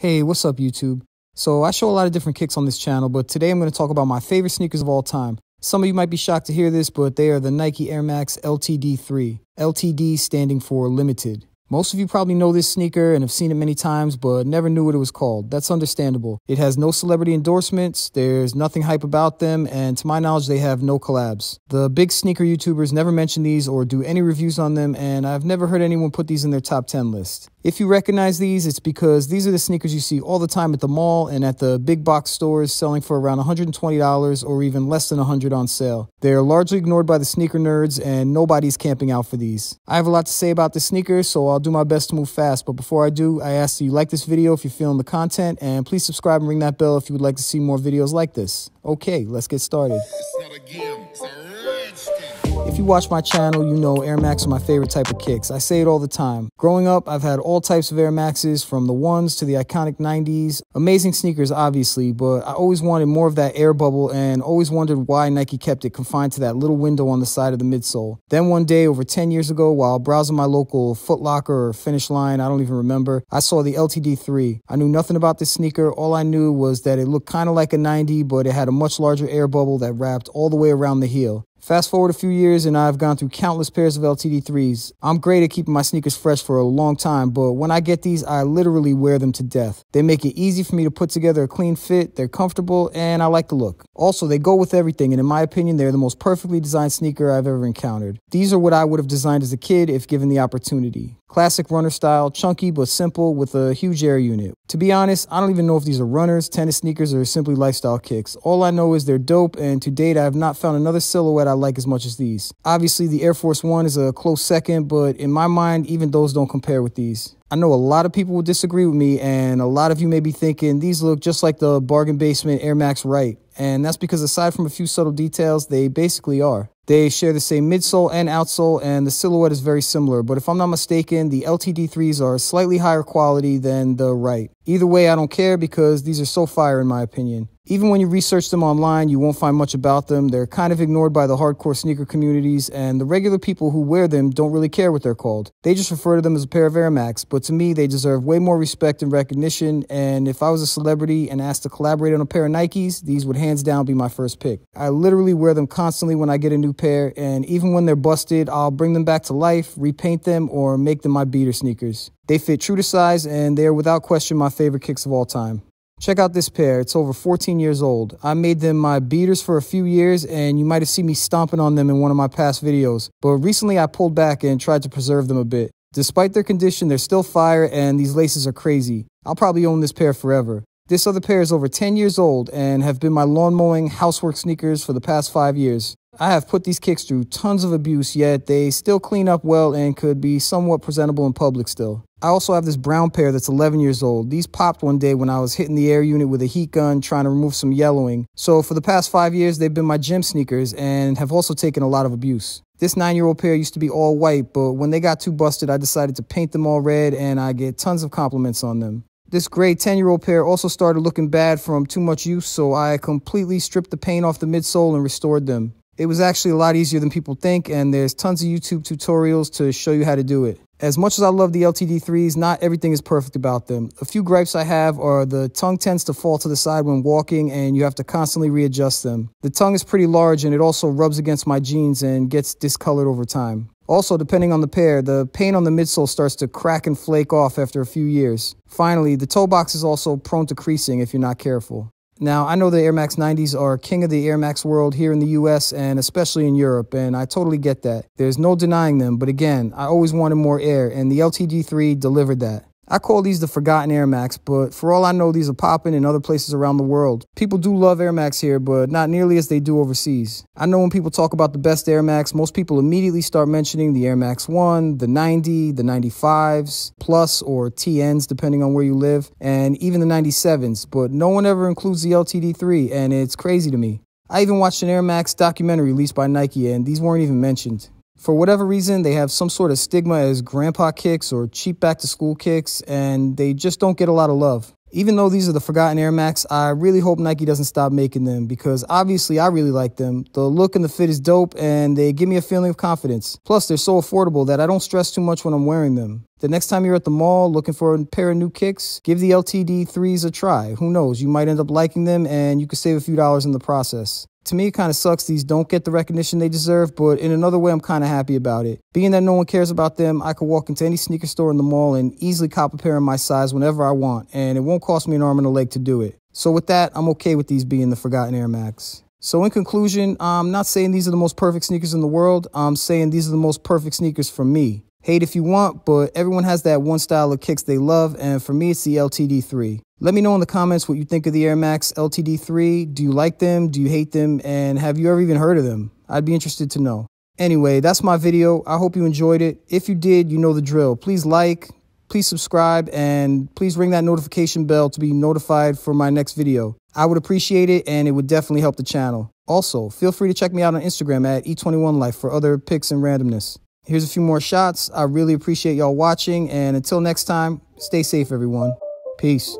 Hey, what's up YouTube? So I show a lot of different kicks on this channel, but today I'm going to talk about my favorite sneakers of all time. Some of you might be shocked to hear this, but they are the Nike Air Max LTD3. LTD standing for limited. Most of you probably know this sneaker and have seen it many times, but never knew what it was called. That's understandable. It has no celebrity endorsements, there's nothing hype about them, and to my knowledge, they have no collabs. The big sneaker YouTubers never mention these or do any reviews on them, and I've never heard anyone put these in their top 10 list. If you recognize these, it's because these are the sneakers you see all the time at the mall and at the big box stores selling for around $120 or even less than $100 on sale. They're largely ignored by the sneaker nerds and nobody's camping out for these. I have a lot to say about this sneaker, so I'll do my best to move fast, but before I do, I ask that you like this video if you're feeling the content, and please subscribe and ring that bell if you would like to see more videos like this. Okay, let's get started. It's not a game, it's a rich thing. If you watch my channel, you know Air Max are my favorite type of kicks. I say it all the time. Growing up, I've had all types of Air Maxes, from the ones to the iconic 90s. Amazing sneakers, obviously, but I always wanted more of that air bubble and always wondered why Nike kept it confined to that little window on the side of the midsole. Then one day, over 10 years ago, while browsing my local Foot Locker or Finish Line, I don't even remember, I saw the LTD3. I knew nothing about this sneaker. All I knew was that it looked kind of like a 90, but it had a much larger air bubble that wrapped all the way around the heel. Fast forward a few years and I've gone through countless pairs of LTD3s. I'm great at keeping my sneakers fresh for a long time, but when I get these, I literally wear them to death. They make it easy for me to put together a clean fit, they're comfortable, and I like the look. Also, they go with everything, and in my opinion, they're the most perfectly designed sneaker I've ever encountered. These are what I would have designed as a kid if given the opportunity. Classic runner style, chunky but simple with a huge air unit. To be honest, I don't even know if these are runners, tennis sneakers, or simply lifestyle kicks. All I know is they're dope, and to date I have not found another silhouette I like as much as these. Obviously the Air Force One is a close second, but in my mind even those don't compare with these. I know a lot of people will disagree with me, and a lot of you may be thinking these look just like the bargain basement Air Max Right, and that's because aside from a few subtle details, they basically are. They share the same midsole and outsole, and the silhouette is very similar, but if I'm not mistaken, the LTD3s are slightly higher quality than the Right. Either way, I don't care because these are so fire in my opinion. Even when you research them online, you won't find much about them. They're kind of ignored by the hardcore sneaker communities, and the regular people who wear them don't really care what they're called. They just refer to them as a pair of Air Max, but to me, they deserve way more respect and recognition, and if I was a celebrity and asked to collaborate on a pair of Nikes, these would hands down be my first pick. I literally wear them constantly when I get a new pair, and even when they're busted, I'll bring them back to life, repaint them, or make them my beater sneakers. They fit true to size, and they are without question my favorite kicks of all time. Check out this pair. It's over 14 years old. I made them my beaters for a few years, and you might have seen me stomping on them in one of my past videos. But recently I pulled back and tried to preserve them a bit. Despite their condition, they're still fire, and these laces are crazy. I'll probably own this pair forever. This other pair is over 10 years old and have been my lawn mowing housework sneakers for the past 5 years. I have put these kicks through tons of abuse, yet they still clean up well and could be somewhat presentable in public still. I also have this brown pair that's 11 years old. These popped one day when I was hitting the air unit with a heat gun trying to remove some yellowing. So for the past 5 years, they've been my gym sneakers and have also taken a lot of abuse. This 9-year-old pair used to be all white, but when they got too busted, I decided to paint them all red, and I get tons of compliments on them. This gray 10-year-old pair also started looking bad from too much use, so I completely stripped the paint off the midsole and restored them. It was actually a lot easier than people think, and there's tons of YouTube tutorials to show you how to do it. As much as I love the LTD3s, not everything is perfect about them. A few gripes I have are the tongue tends to fall to the side when walking, and you have to constantly readjust them. The tongue is pretty large, and it also rubs against my jeans and gets discolored over time. Also, depending on the pair, the paint on the midsole starts to crack and flake off after a few years. Finally, the toe box is also prone to creasing if you're not careful. Now, I know the Air Max 90s are king of the Air Max world here in the US and especially in Europe, and I totally get that. There's no denying them, but again, I always wanted more air, and the LTD3 delivered that. I call these the forgotten Air Max, but for all I know, these are popping in other places around the world. People do love Air Max here, but not nearly as they do overseas. I know when people talk about the best Air Max, most people immediately start mentioning the Air Max 1, the 90, the 95s, Plus or TNs depending on where you live, and even the 97s, but no one ever includes the LTD3, and it's crazy to me. I even watched an Air Max documentary released by Nike, and these weren't even mentioned. For whatever reason, they have some sort of stigma as grandpa kicks or cheap back-to-school kicks, and they just don't get a lot of love. Even though these are the forgotten Air Max, I really hope Nike doesn't stop making them because obviously I really like them. The look and the fit is dope and they give me a feeling of confidence. Plus, they're so affordable that I don't stress too much when I'm wearing them. The next time you're at the mall looking for a pair of new kicks, give the LTD 3s a try. Who knows, you might end up liking them and you could save a few dollars in the process. To me, it kind of sucks these don't get the recognition they deserve, but in another way, I'm kind of happy about it. Being that no one cares about them, I could walk into any sneaker store in the mall and easily cop a pair in my size whenever I want, and it won't cost me an arm and a leg to do it. So with that, I'm okay with these being the forgotten Air Max. So in conclusion, I'm not saying these are the most perfect sneakers in the world. I'm saying these are the most perfect sneakers for me. Hate if you want, but everyone has that one style of kicks they love, and for me, it's the LTD 3. Let me know in the comments what you think of the Air Max LTD 3. Do you like them? Do you hate them? And have you ever even heard of them? I'd be interested to know. Anyway, that's my video. I hope you enjoyed it. If you did, you know the drill. Please like, please subscribe, and please ring that notification bell to be notified for my next video. I would appreciate it, and it would definitely help the channel. Also, feel free to check me out on Instagram at E21Life for other pics and randomness. Here's a few more shots. I really appreciate y'all watching, and until next time, stay safe, everyone. Peace.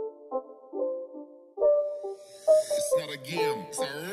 It's not a game, it's a